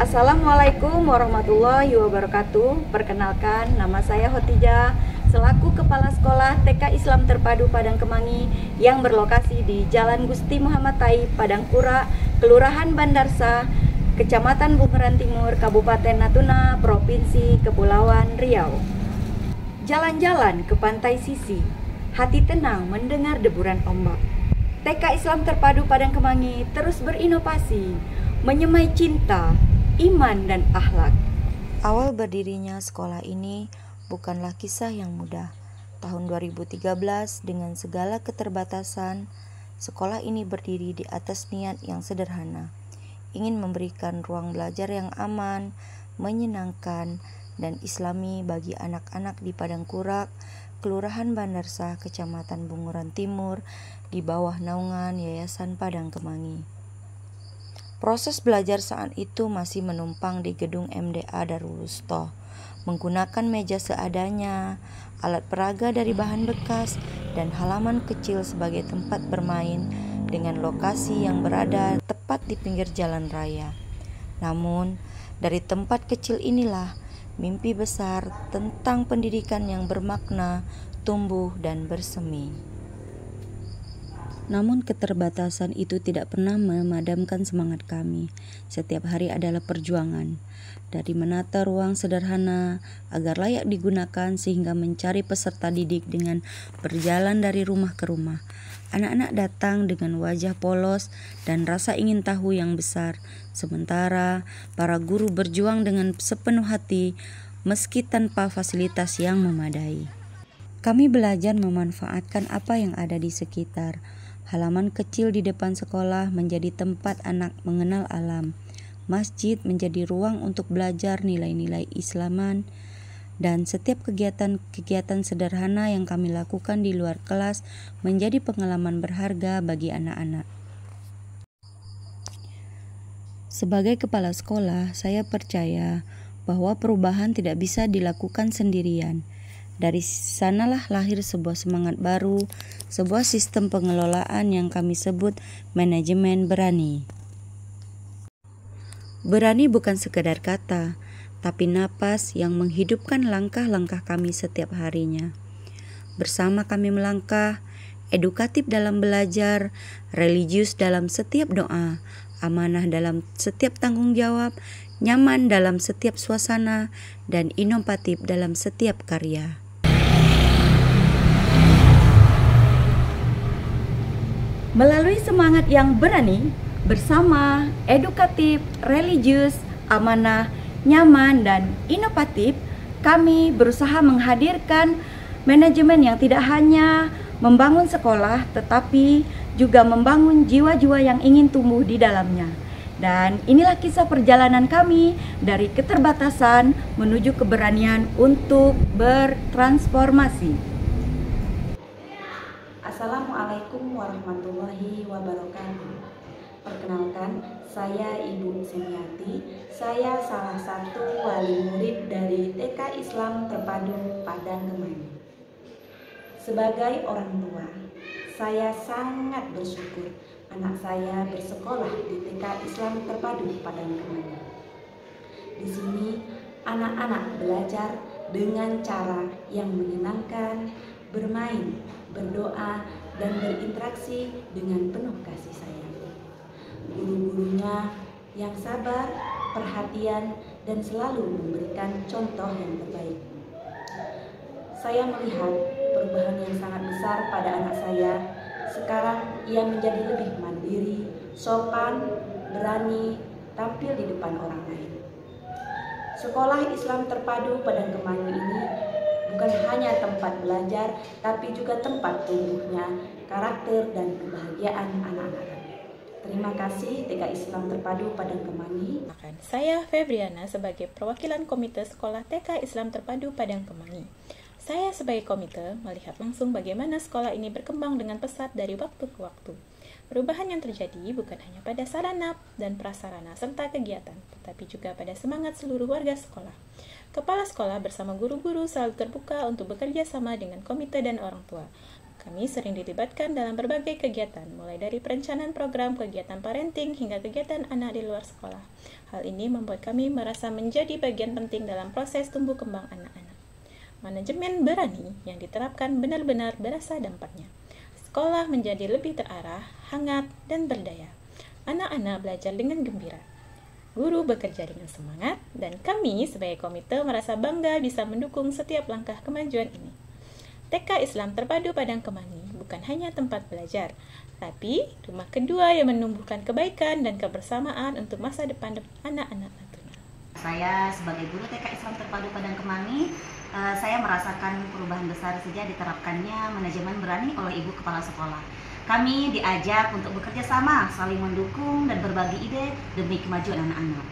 Assalamualaikum warahmatullahi wabarakatuh. Perkenalkan, nama saya Hotija, selaku Kepala Sekolah TK Islam Terpadu Padang Kemangi yang berlokasi di Jalan Gusti Muhammad Taib, Padang Kura, Kelurahan Bandarsa, Kecamatan Bunguran Timur, Kabupaten Natuna, Provinsi Kepulauan Riau. Jalan-jalan ke pantai Sisi, hati tenang mendengar deburan ombak. TK Islam Terpadu Padang Kemangi terus berinovasi, menyemai cinta, iman, dan akhlak. Awal berdirinya sekolah ini bukanlah kisah yang mudah. Tahun 2013, dengan segala keterbatasan, sekolah ini berdiri di atas niat yang sederhana, ingin memberikan ruang belajar yang aman, menyenangkan, dan islami bagi anak-anak di Padang Kurak, Kelurahan Bandarsa, Kecamatan Bunguran Timur, di bawah naungan Yayasan Padang Kemangi. Proses belajar saat itu masih menumpang di gedung MDA Darul Wustoh, menggunakan meja seadanya, alat peraga dari bahan bekas, dan halaman kecil sebagai tempat bermain dengan lokasi yang berada tepat di pinggir jalan raya. Namun, dari tempat kecil inilah mimpi besar tentang pendidikan yang bermakna tumbuh dan bersemi. Namun keterbatasan itu tidak pernah memadamkan semangat kami. Setiap hari adalah perjuangan. Dari menata ruang sederhana agar layak digunakan sehingga mencari peserta didik dengan berjalan dari rumah ke rumah. Anak-anak datang dengan wajah polos dan rasa ingin tahu yang besar. Sementara para guru berjuang dengan sepenuh hati meski tanpa fasilitas yang memadai. Kami belajar memanfaatkan apa yang ada di sekitar. Halaman kecil di depan sekolah menjadi tempat anak mengenal alam. Masjid menjadi ruang untuk belajar nilai-nilai Islaman, dan setiap kegiatan sederhana yang kami lakukan di luar kelas menjadi pengalaman berharga bagi anak-anak. Sebagai kepala sekolah, saya percaya bahwa perubahan tidak bisa dilakukan sendirian. Dari sanalah lahir sebuah semangat baru, sebuah sistem pengelolaan yang kami sebut manajemen berani. Berani bukan sekedar kata, tapi napas yang menghidupkan langkah-langkah kami setiap harinya. Bersama kami melangkah, edukatif dalam belajar, religius dalam setiap doa, amanah dalam setiap tanggung jawab, nyaman dalam setiap suasana, dan inovatif dalam setiap karya. Melalui semangat yang berani, bersama, edukatif, religius, amanah, nyaman, dan inovatif, kami berusaha menghadirkan manajemen yang tidak hanya membangun sekolah, tetapi juga membangun jiwa-jiwa yang ingin tumbuh di dalamnya. Dan inilah kisah perjalanan kami dari keterbatasan menuju keberanian untuk bertransformasi. Assalamualaikum warahmatullahi wabarakatuh. Perkenalkan, saya Ibu Semiati. Saya salah satu wali murid dari TK Islam Terpadu Padang Kemangi. Sebagai orang tua, saya sangat bersyukur anak saya bersekolah di TK Islam Terpadu Padang Kemangi. Di sini, anak-anak belajar dengan cara yang menyenangkan, bermain, berdoa, dan berinteraksi dengan penuh kasih sayang. Guru-gurunya yang sabar, perhatian, dan selalu memberikan contoh yang terbaik. Saya melihat perubahan yang sangat besar pada anak saya. Sekarang ia menjadi lebih mandiri, sopan, berani, tampil di depan orang lain. Sekolah Islam Terpadu Padang Kemangi ini bukan hanya tempat belajar, tapi juga tempat tumbuhnya karakter dan kebahagiaan anak-anak. Terima kasih TK Islam Terpadu Padang Kemangi. Saya Febriana sebagai perwakilan Komite Sekolah TK Islam Terpadu Padang Kemangi. Saya sebagai komite melihat langsung bagaimana sekolah ini berkembang dengan pesat dari waktu ke waktu. Perubahan yang terjadi bukan hanya pada sarana dan prasarana serta kegiatan, tetapi juga pada semangat seluruh warga sekolah. Kepala sekolah bersama guru-guru selalu terbuka untuk bekerja sama dengan komite dan orang tua. Kami sering dilibatkan dalam berbagai kegiatan, mulai dari perencanaan program, kegiatan parenting, hingga kegiatan anak di luar sekolah. Hal ini membuat kami merasa menjadi bagian penting dalam proses tumbuh kembang anak-anak. Manajemen berani yang diterapkan benar-benar berasa dampaknya. Sekolah menjadi lebih terarah, hangat, dan berdaya. Anak-anak belajar dengan gembira. Guru bekerja dengan semangat, dan kami sebagai komite merasa bangga bisa mendukung setiap langkah kemajuan ini. TK Islam Terpadu Padang Kemangi bukan hanya tempat belajar, tapi rumah kedua yang menumbuhkan kebaikan dan kebersamaan untuk masa depan anak-anak Natuna. Saya sebagai guru TK Islam Terpadu Padang Kemangi, saya merasakan perubahan besar sejak diterapkannya manajemen berani oleh Ibu Kepala Sekolah. Kami diajak untuk bekerja sama, saling mendukung dan berbagi ide demi kemajuan anak-anak.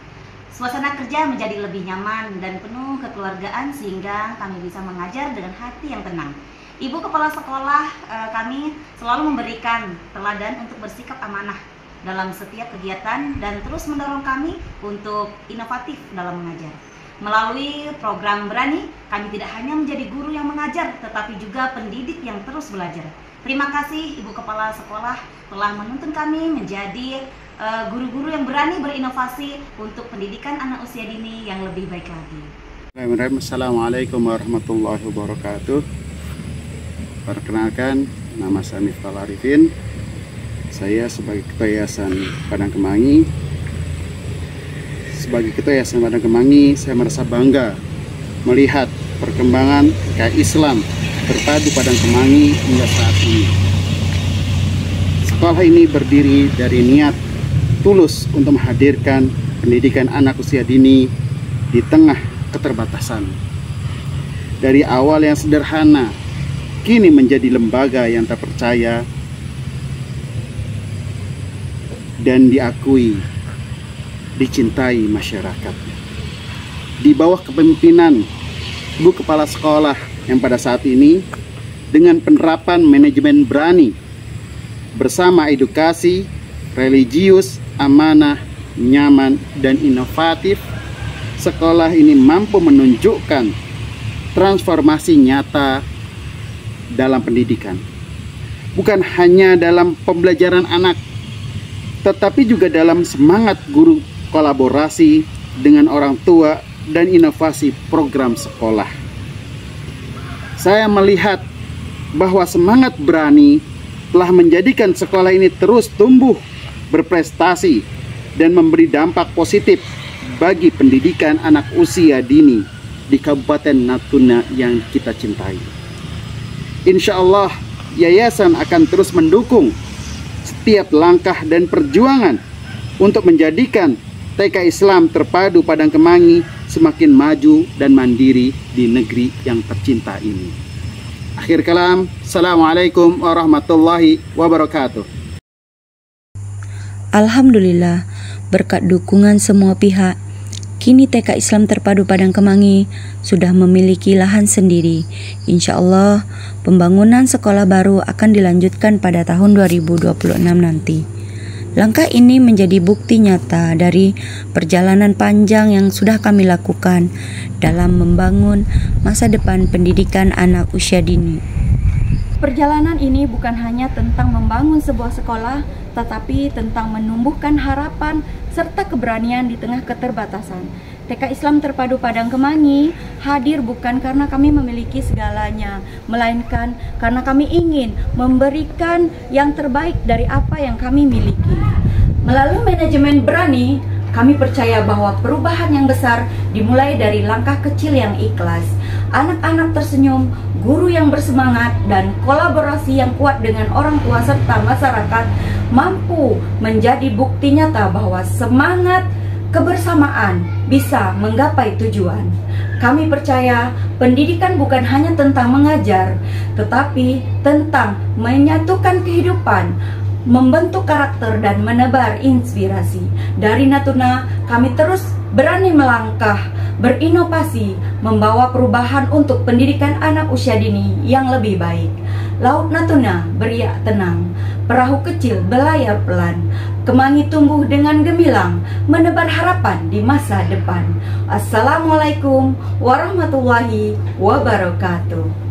Suasana kerja menjadi lebih nyaman dan penuh kekeluargaan sehingga kami bisa mengajar dengan hati yang tenang. Ibu Kepala Sekolah kami selalu memberikan teladan untuk bersikap amanah dalam setiap kegiatan dan terus mendorong kami untuk inovatif dalam mengajar. Melalui program Berani, kami tidak hanya menjadi guru yang mengajar, tetapi juga pendidik yang terus belajar. Terima kasih Ibu Kepala Sekolah telah menuntun kami menjadi guru-guru yang berani berinovasi untuk pendidikan anak usia dini yang lebih baik lagi. Assalamualaikum warahmatullahi wabarakatuh. Perkenalkan, nama saya Miftahul Arifin. Saya sebagai Ketua Yayasan Padang Kemangi. Sebagai Ketua Yayasan Padang Kemangi, saya merasa bangga melihat perkembangan TK Islam Terpadu Padang Kemangi hingga saat ini. Sekolah ini berdiri dari niat tulus untuk menghadirkan pendidikan anak usia dini di tengah keterbatasan. Dari awal yang sederhana, kini menjadi lembaga yang terpercaya dan diakui, dicintai masyarakat. Di bawah kepemimpinan Ibu Kepala Sekolah yang pada saat ini, dengan penerapan manajemen berani bersama edukasi religius, amanah, nyaman, dan inovatif, sekolah ini mampu menunjukkan transformasi nyata dalam pendidikan. Bukan hanya dalam pembelajaran anak, tetapi juga dalam semangat guru kolaborasi dengan orang tua dan inovasi program sekolah. Saya melihat bahwa semangat berani telah menjadikan sekolah ini terus tumbuh, berprestasi, dan memberi dampak positif bagi pendidikan anak usia dini di Kabupaten Natuna yang kita cintai. Insya Allah, yayasan akan terus mendukung setiap langkah dan perjuangan untuk menjadikan TK Islam Terpadu Padang Kemangi semakin maju dan mandiri di negeri yang tercinta ini. Akhir kalam, Assalamualaikum warahmatullahi wabarakatuh. Alhamdulillah, berkat dukungan semua pihak, kini TK Islam Terpadu Padang Kemangi sudah memiliki lahan sendiri. Insya Allah, pembangunan sekolah baru akan dilanjutkan pada tahun 2026 nanti. Langkah ini menjadi bukti nyata dari perjalanan panjang yang sudah kami lakukan dalam membangun masa depan pendidikan anak usia dini. Perjalanan ini bukan hanya tentang membangun sebuah sekolah, tetapi tentang menumbuhkan harapan serta keberanian di tengah keterbatasan. TK Islam Terpadu Padang Kemangi hadir bukan karena kami memiliki segalanya, melainkan karena kami ingin memberikan yang terbaik dari apa yang kami miliki. Melalui manajemen berani, kami percaya bahwa perubahan yang besar dimulai dari langkah kecil yang ikhlas. Anak-anak tersenyum, guru yang bersemangat, dan kolaborasi yang kuat dengan orang tua serta masyarakat mampu menjadi bukti nyata bahwa semangat kebersamaan bisa menggapai tujuan. Kami percaya pendidikan bukan hanya tentang mengajar, tetapi tentang menyatukan kehidupan, membentuk karakter, dan menebar inspirasi. Dari Natuna, kami terus berani melangkah, berinovasi, membawa perubahan untuk pendidikan anak usia dini yang lebih baik. Laut Natuna beriak tenang, perahu kecil berlayar pelan, Kemangi tumbuh dengan gemilang, menebar harapan di masa depan. Assalamualaikum warahmatullahi wabarakatuh.